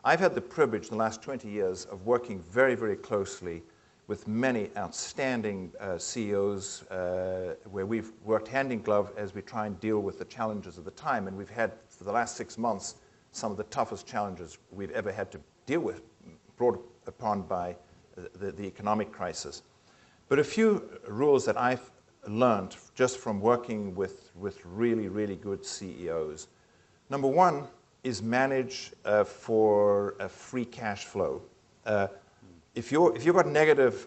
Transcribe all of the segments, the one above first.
I've had the privilege in the last 20 years of working very, very closely with many outstanding CEOs where we've worked hand in glove as we try and deal with the challenges of the time. And we've had, for the last 6 months, some of the toughest challenges we've ever had to deal with, brought upon by the economic crisis. But a few rules that I've learned just from working with really, really good CEOs. Number one is manage for a free cash flow. If you've got negative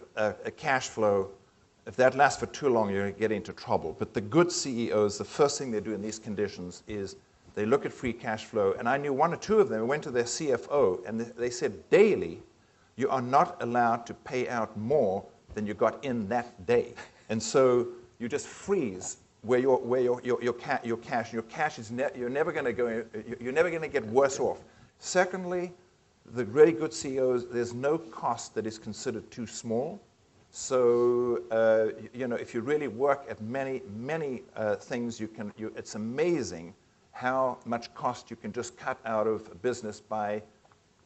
cash flow, if that lasts for too long, you're going to get into trouble. But the good CEOs, the first thing they do in these conditions is they look at free cash flow. And I knew one or two of them went to their CFO, and they said daily, you are not allowed to pay out more than you got in that day. And so you just freeze where your cash is you're never going to get worse off. Secondly, the really good CEOs, there's no cost that is considered too small. So if you really work at many things, it's amazing how much cost you can just cut out of a business by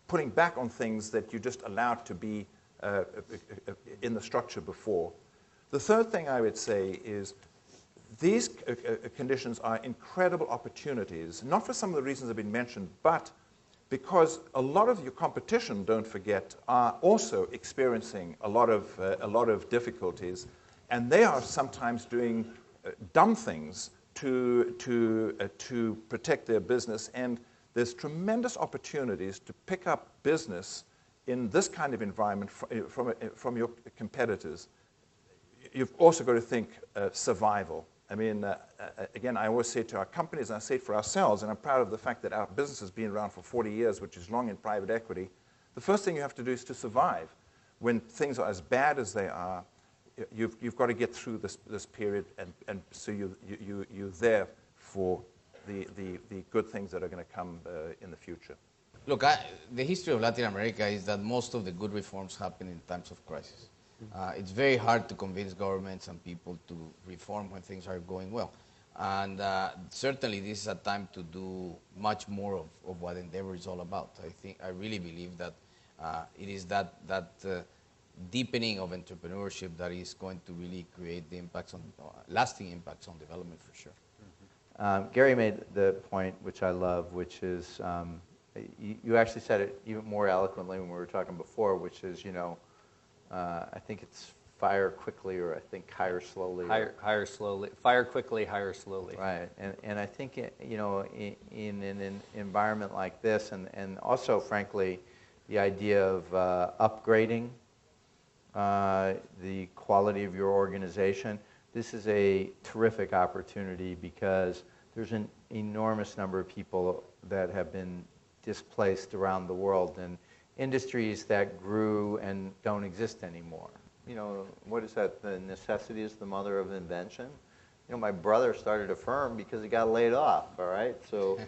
putting back on things that you just allowed to be in the structure before. The third thing I would say is these conditions are incredible opportunities, not for some of the reasons that have been mentioned, but because a lot of your competition, don't forget, are also experiencing a lot of difficulties, and they are sometimes doing dumb things to protect their business. And there's tremendous opportunities to pick up business in this kind of environment from your competitors. You've also got to think survival. I mean, again, I always say to our companies, and I say it for ourselves, and I'm proud of the fact that our business has been around for 40 years, which is long in private equity. The first thing you have to do is to survive. When things are as bad as they are, you've got to get through this period, and so you're there for the good things that are going to come in the future. Look, the history of Latin America is that most of the good reforms happen in times of crisis. It's very hard to convince governments and people to reform when things are going well. And certainly this is a time to do much more of what Endeavor is all about. I really believe that it is that deepening of entrepreneurship that is going to really create the impacts on lasting impacts on development for sure. Gary made the point, which I love, which is you actually said it even more eloquently when we were talking before, which is, I think it's fire quickly, or I think hire slowly. Hire slowly. Fire quickly, hire slowly. Right, and I think in an environment like this, and also frankly, the idea of upgrading the quality of your organization. This is a terrific opportunity because there's an enormous number of people that have been displaced around the world, and industries that grew and don't exist anymore. What is that? The necessity is the mother of invention. My brother started a firm because he got laid off, all right? So,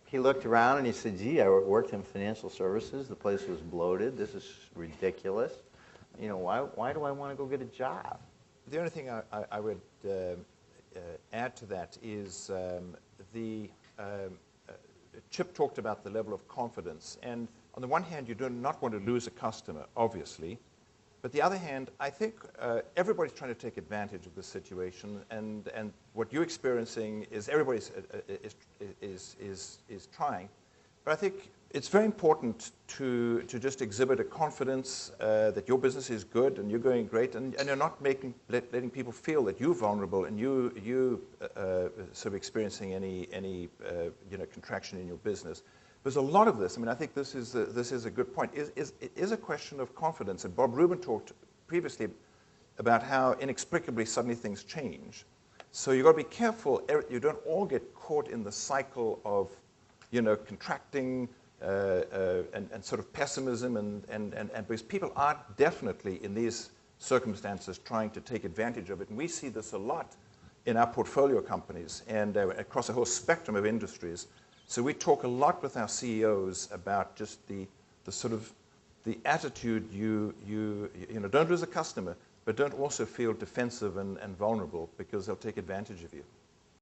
he looked around and he said, gee, I worked in financial services. The place was bloated. This is ridiculous. Why do I want to go get a job? The only thing I would add to that is Chip talked about the level of confidence. And on the one hand, you do not want to lose a customer, obviously. But the other hand, I think everybody's trying to take advantage of this situation. And what you're experiencing is everybody is trying. But I think it's very important to just exhibit a confidence that your business is good and you're going great, and you're not letting people feel that you're vulnerable and you sort of experiencing any contraction in your business. There's a lot of this. I mean, I think this is a good point. It is a question of confidence. And Bob Rubin talked previously about how inexplicably suddenly things change. So you've got to be careful. You don't all get caught in the cycle of contracting and sort of pessimism, and because people are definitely in these circumstances trying to take advantage of it. And we see this a lot in our portfolio companies and across a whole spectrum of industries. So we talk a lot with our CEOs about just the sort of the attitude don't lose a customer, but don't also feel defensive and vulnerable because they'll take advantage of you.